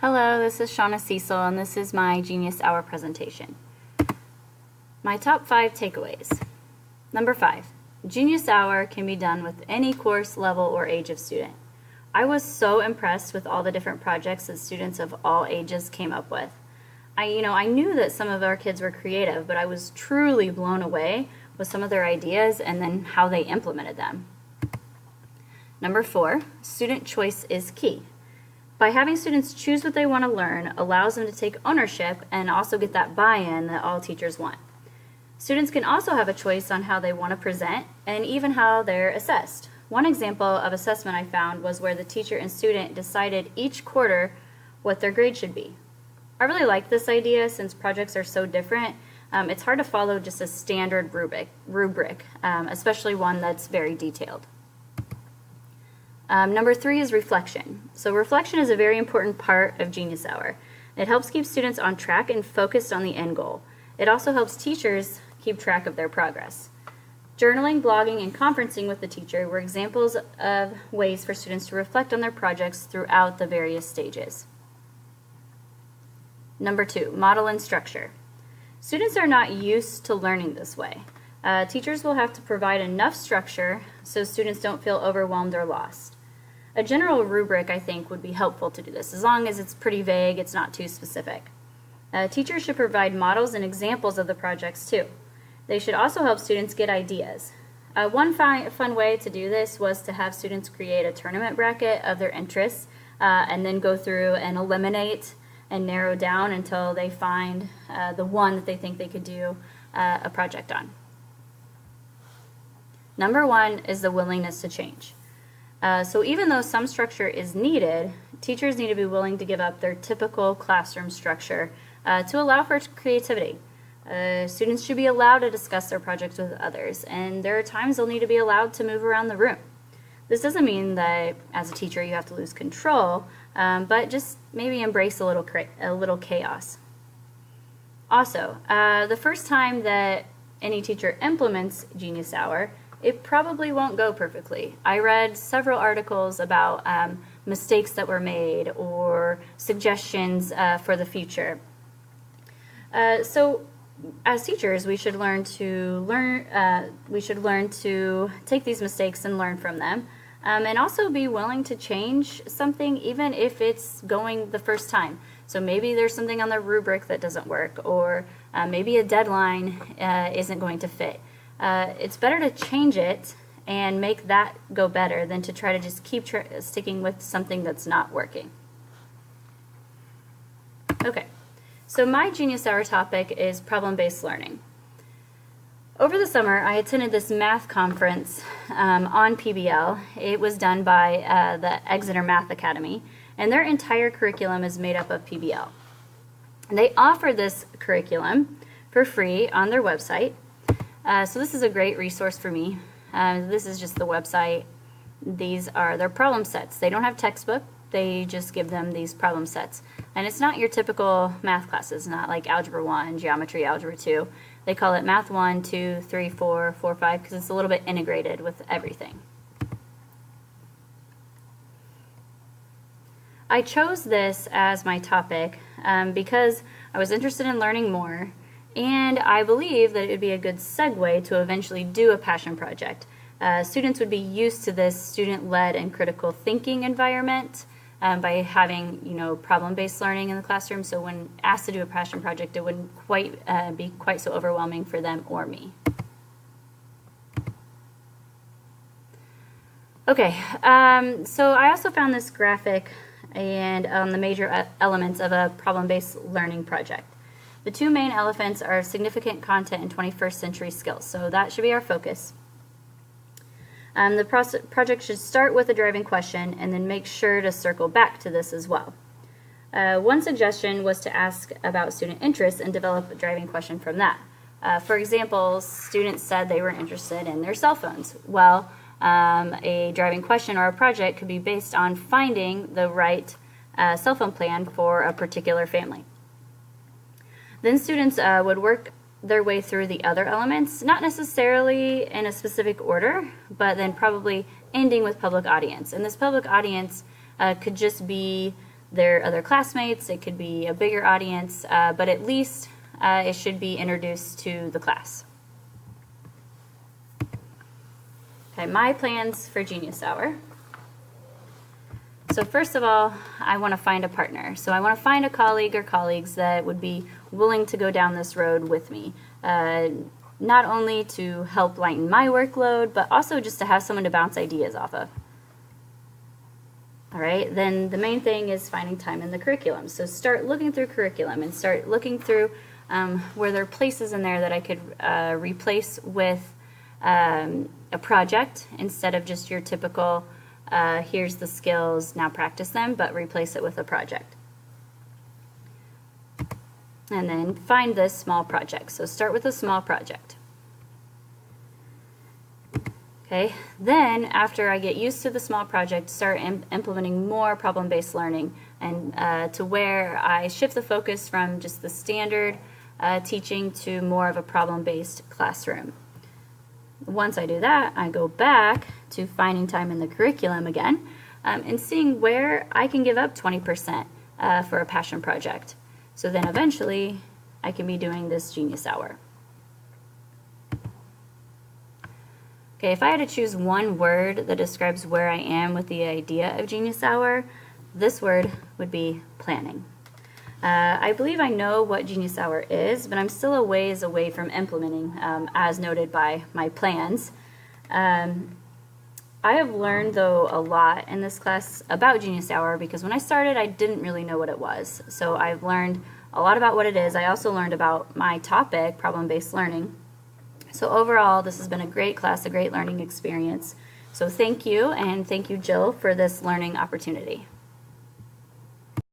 Hello, this is ShaunaCecil, and this is my Genius Hour presentation. My top 5 takeaways. Number 5, Genius Hour can be done with any course, level, or age of student. I was so impressed with all the different projects that students of all ages came up with. I knew that some of our kids were creative, but I was truly blown away with some of their ideas and then how they implemented them. Number 4, student choice is key. By having students choose what they want to learn allows them to take ownership and also get that buy-in that all teachers want. Students can also have a choice on how they want to present and even how they're assessed. One example of assessment I found was where the teacher and student decided each quarter what their grade should be. I really like this idea since projects are so different. It's hard to follow just a standard rubric, especially one that's very detailed. Number 3 is reflection. So reflection is a very important part of Genius Hour. It helps keep students on track and focused on the end goal. It also helps teachers keep track of their progress. Journaling, blogging, and conferencing with the teacher were examples of ways for students to reflect on their projects throughout the various stages. Number 2, model and structure. Students are not used to learning this way. Teachers will have to provide enough structure so students don't feel overwhelmed or lost. A general rubric, I think, would be helpful to do this, as long as it's pretty vague, it's not too specific. Teachers should provide models and examples of the projects too. They should also help students get ideas. One fun way to do this was to have students create a tournament bracket of their interests and then go through and eliminate and narrow down until they find the one that they think they could do a project on. Number 1 is the willingness to change. So even though some structure is needed, teachers need to be willing to give up their typical classroom structure to allow for creativity. Students should be allowed to discuss their projects with others, and there are times they'll need to be allowed to move around the room. This doesn't mean that as a teacher you have to lose control, but just maybe embrace a little chaos. Also, the first time that any teacher implements Genius Hour, it probably won't go perfectly. I read several articles about mistakes that were made or suggestions for the future. So, as teachers, we should learn to take these mistakes and learn from them, and also be willing to change something even if it's going the first time. So maybe there's something on the rubric that doesn't work, or maybe a deadline isn't going to fit. It's better to change it and make that go better than to try to just keep sticking with something that's not working. Okay, so my Genius Hour topic is problem-based learning. Over the summer, I attended this math conference on PBL. It was done by the Exeter Math Academy, and their entire curriculum is made up of PBL. They offer this curriculum for free on their website. So this is a great resource for me. This is just the website. These are their problem sets. They don't have textbook. They just give them these problem sets. And it's not your typical math classes, not like Algebra 1, Geometry, Algebra 2. They call it Math 1, 2, 3, 4, 4, 5, because it's a little bit integrated with everything. I chose this as my topic because I was interested in learning more, and I believe that it would be a good segue to eventually do a passion project. Students would be used to this student-led and critical thinking environment by having, problem-based learning in the classroom. So when asked to do a passion project, it wouldn't be quite so overwhelming for them or me. Okay, so I also found this graphic and the major elements of a problem-based learning project. The 2 main elements are significant content and 21st century skills, so that should be our focus. The project should start with a driving question and then make sure to circle back to this as well. One suggestion was to ask about student interest and develop a driving question from that. For example, students said they were interested in their cell phones. Well, a driving question or a project could be based on finding the right cell phone plan for a particular family. Then students would work their way through the other elements, not necessarily in a specific order, but then probably ending with public audience. And this public audience could just be their other classmates, it could be a bigger audience, but at least it should be introduced to the class. Okay, my plans for Genius Hour. So first of all, I want to find a partner. So I want to find a colleague or colleagues that would be willing to go down this road with me. Not only to help lighten my workload, but also just to have someone to bounce ideas off of. All right, then the main thing is finding time in the curriculum. So start looking through curriculum and start looking through where there are places in there that I could replace with a project instead of just your typical here's the skills, now practice them, but replace it with a project. And then find this small project. So start with a small project. Okay, then after I get used to the small project, start implementing more problem-based learning, and to where I shift the focus from just the standard teaching to more of a problem-based classroom. Once I do that, I go back to finding time in the curriculum again and seeing where I can give up 20% for a passion project. So then eventually I can be doing this Genius Hour. Okay, if I had to choose one word that describes where I am with the idea of Genius Hour, this word would be planning. I believe I know what Genius Hour is, but I'm still a ways away from implementing, as noted by my plans. I have learned, though, a lot in this class about Genius Hour, because when I started, I didn't really know what it was. So I've learned a lot about what it is. I also learned about my topic, problem-based learning. So overall, this has been a great class, a great learning experience. So thank you, and thank you, Jill, for this learning opportunity.